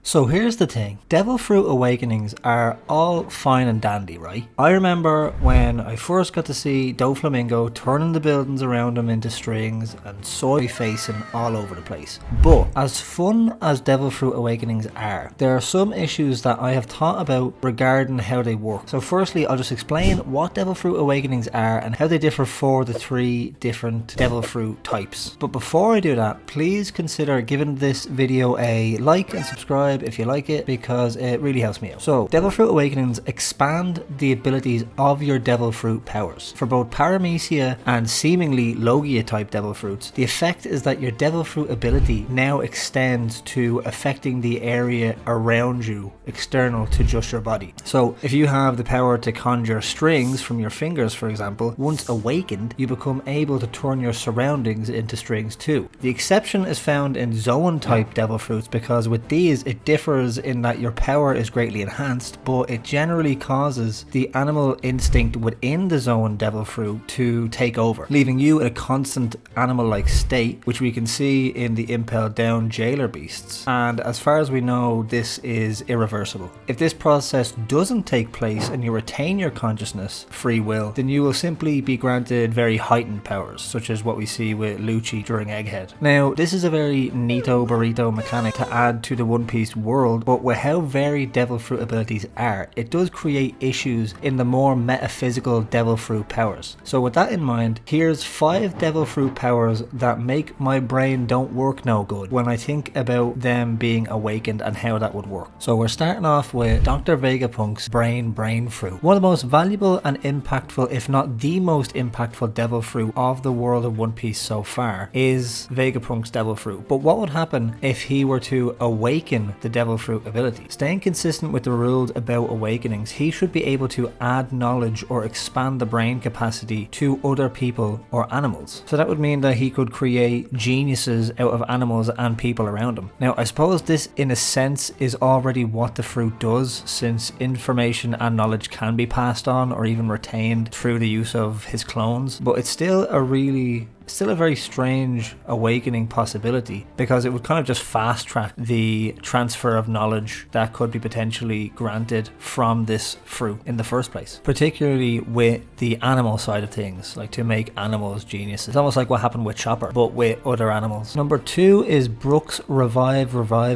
So here's the thing, Devil Fruit Awakenings are all fine and dandy, right? I remember when I first got to see Doflamingo turning the buildings around him into strings and soy facing all over the place. But as fun as Devil Fruit Awakenings are, there are some issues that I have thought about regarding how they work. So firstly, I'll just explain what Devil Fruit Awakenings are and how they differ for the 3 different Devil Fruit types. But before I do that, please consider giving this video a like and subscribe if you like it, because it really helps me out. So Devil Fruit Awakenings expand the abilities of your Devil Fruit powers. For both Paramecia and seemingly Logia type Devil Fruits, the effect is that your Devil Fruit ability now extends to affecting the area around you, external to just your body. So if you have the power to conjure strings from your fingers, for example, once awakened, you become able to turn your surroundings into strings too. The exception is found in Zoan type Devil Fruits, because with these it differs in that your power is greatly enhanced, but it generally causes the animal instinct within the Zoan Devil Fruit to take over, leaving you in a constant animal-like state, which we can see in the impaled down jailer beasts. And as far as we know, this is irreversible. If this process doesn't take place and you retain your consciousness, free will, then you will simply be granted very heightened powers, such as what we see with Lucci during Egghead. Now, this is a very neato burrito mechanic to add to the One Piece world, but with how varied Devil Fruit abilities are, it does create issues in the more metaphysical Devil Fruit powers. So with that in mind, here's 5 Devil Fruit powers that make my brain don't work no good when I think about them being awakened and how that would work. So we're starting off with Dr. Vegapunk's Brain Fruit. One of the most valuable and impactful, if not the most impactful Devil Fruit of the world of One Piece so far is Vegapunk's Devil Fruit. But what would happen if he were to awaken the Devil Fruit ability? Staying consistent with the rules about awakenings, he should be able to add knowledge or expand the brain capacity to other people or animals. So that would mean that he could create geniuses out of animals and people around him. Now, I suppose this in a sense is already what the fruit does, since information and knowledge can be passed on or even retained through the use of his clones, but it's still a very strange awakening possibility, because it would kind of just fast track the transfer of knowledge that could be potentially granted from this fruit in the first place, particularly with the animal side of things, like to make animals geniuses. It's almost like what happened with Chopper, but with other animals. Number 2 is Brook's Revive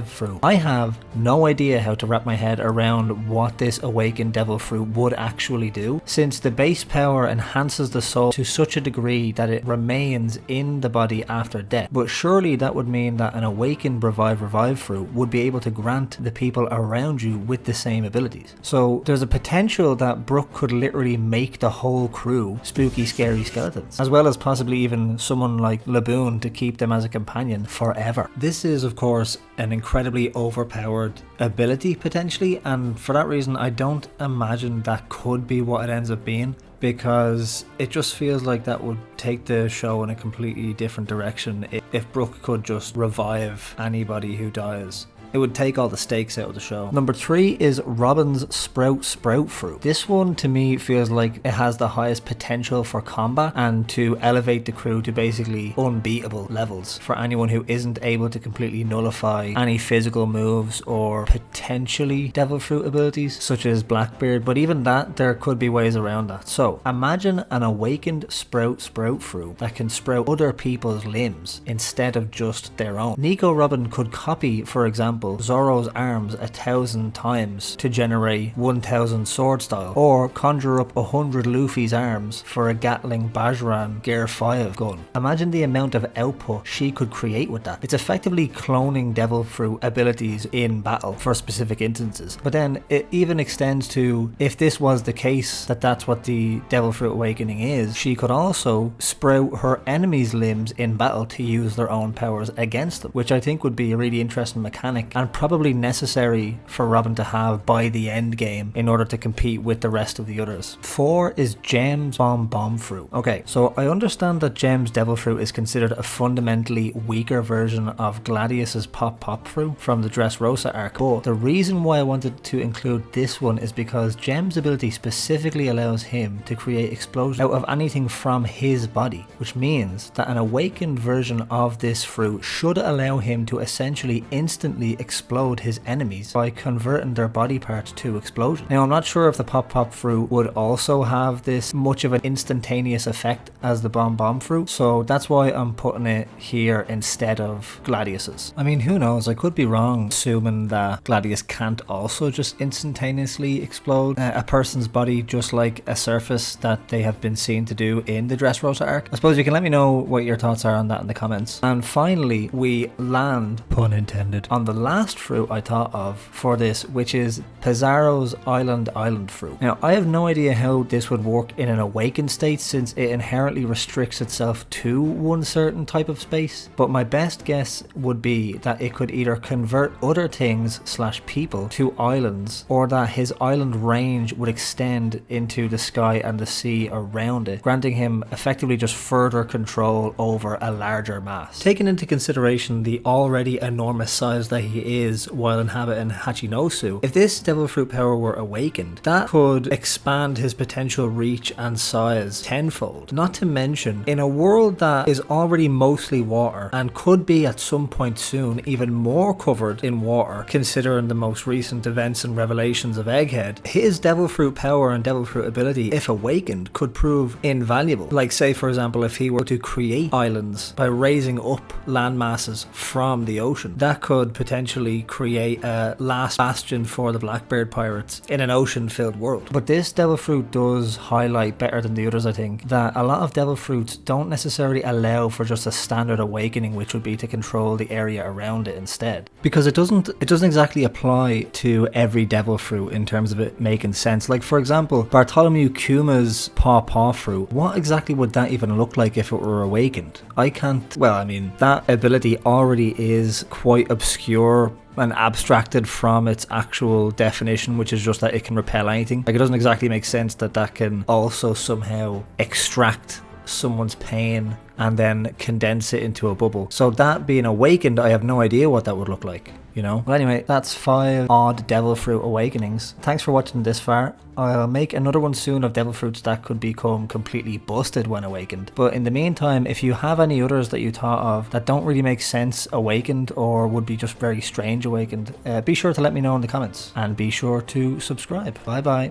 Fruit. I have no idea how to wrap my head around what this awakened Devil Fruit would actually do, since the base power enhances the soul to such a degree that it remains in the body after death. But surely that would mean that an awakened Revive Fruit would be able to grant the people around you with the same abilities. So there's a potential that Brook could literally make the whole crew spooky, scary skeletons, as well as possibly even someone like Laboon to keep them as a companion forever. This is, of course, an incredibly overpowered ability potentially, and for that reason I don't imagine that could be what it ends up being, because it just feels like that would take the show in a completely different direction if Brook could just revive anybody who dies. It would take all the stakes out of the show. Number 3 is Robin's Sprout Fruit. This one to me feels like it has the highest potential for combat and to elevate the crew to basically unbeatable levels for anyone who isn't able to completely nullify any physical moves or potentially Devil Fruit abilities such as Blackbeard, but even that, there could be ways around that. So imagine an awakened Sprout Fruit that can sprout other people's limbs instead of just their own. Nico Robin could copy, for example, Zoro's arms 1,000 times to generate 1,000 sword style, or conjure up 100 Luffy's arms for a Gatling Bajran Gear 5 gun. Imagine the amount of output she could create with that. It's effectively cloning Devil Fruit abilities in battle for specific instances. But then it even extends to, if this was the case, that's what the Devil Fruit Awakening is, she could also sprout her enemies' limbs in battle to use their own powers against them, which I think would be a really interesting mechanic and probably necessary for Robin to have by the end game in order to compete with the rest of the others. 4 is Gem's Bomb Fruit. Okay, so I understand that Gem's Devil Fruit is considered a fundamentally weaker version of Gladius's Pop Fruit from the Dressrosa arc, but the reason why I wanted to include this one is because Gem's ability specifically allows him to create explosions out of anything from his body, which means that an awakened version of this fruit should allow him to essentially instantly explode his enemies by converting their body parts to explosion. Now, I'm not sure if the Pop Pop fruit would also have this much of an instantaneous effect as the Bomb Bomb fruit, so that's why I'm putting it here instead of Gladius's. I mean, who knows, I could be wrong assuming that Gladius can't also just instantaneously explode a person's body just like a surface that they have been seen to do in the Dressrosa arc. I suppose you can let me know what your thoughts are on that in the comments. And finally, we land, pun intended, on the last fruit I thought of for this, which is Pizarro's Island fruit. Now, I have no idea how this would work in an awakened state since it inherently restricts itself to one certain type of space, but my best guess would be that it could either convert other things / people to islands, or that his island range would extend into the sky and the sea around it, granting him effectively just further control over a larger mass. Taking into consideration the already enormous size that he is while inhabiting Hachinosu, if this devil fruit power were awakened, that could expand his potential reach and size tenfold. Not to mention, in a world that is already mostly water and could be at some point soon even more covered in water considering the most recent events and revelations of Egghead, his devil fruit power and devil fruit ability, if awakened, could prove invaluable. Like, say for example, if he were to create islands by raising up land masses from the ocean, that could potentially create a last bastion for the Blackbeard pirates in an ocean filled world. But this devil fruit does highlight, better than the others I think, that a lot of devil fruits don't necessarily allow for just a standard awakening, which would be to control the area around it instead, because it doesn't exactly apply to every devil fruit in terms of it making sense. Like, for example, Bartholomew Kuma's Paw Paw fruit, what exactly would that even look like if it were awakened? I can't, well, I mean, that ability already is quite obscure and abstracted from its actual definition, which is just that it can repel anything. Like, it doesn't exactly make sense that that can also somehow extract someone's pain and then condense it into a bubble. So that being awakened, I have no idea what that would look like, you know? Well, anyway, that's 5 odd devil fruit awakenings. Thanks for watching this far. I'll make another one soon of devil fruits that could become completely busted when awakened. But in the meantime, if you have any others that you thought of that don't really make sense awakened or would be just very strange awakened, be sure to let me know in the comments, and be sure to subscribe. Bye bye.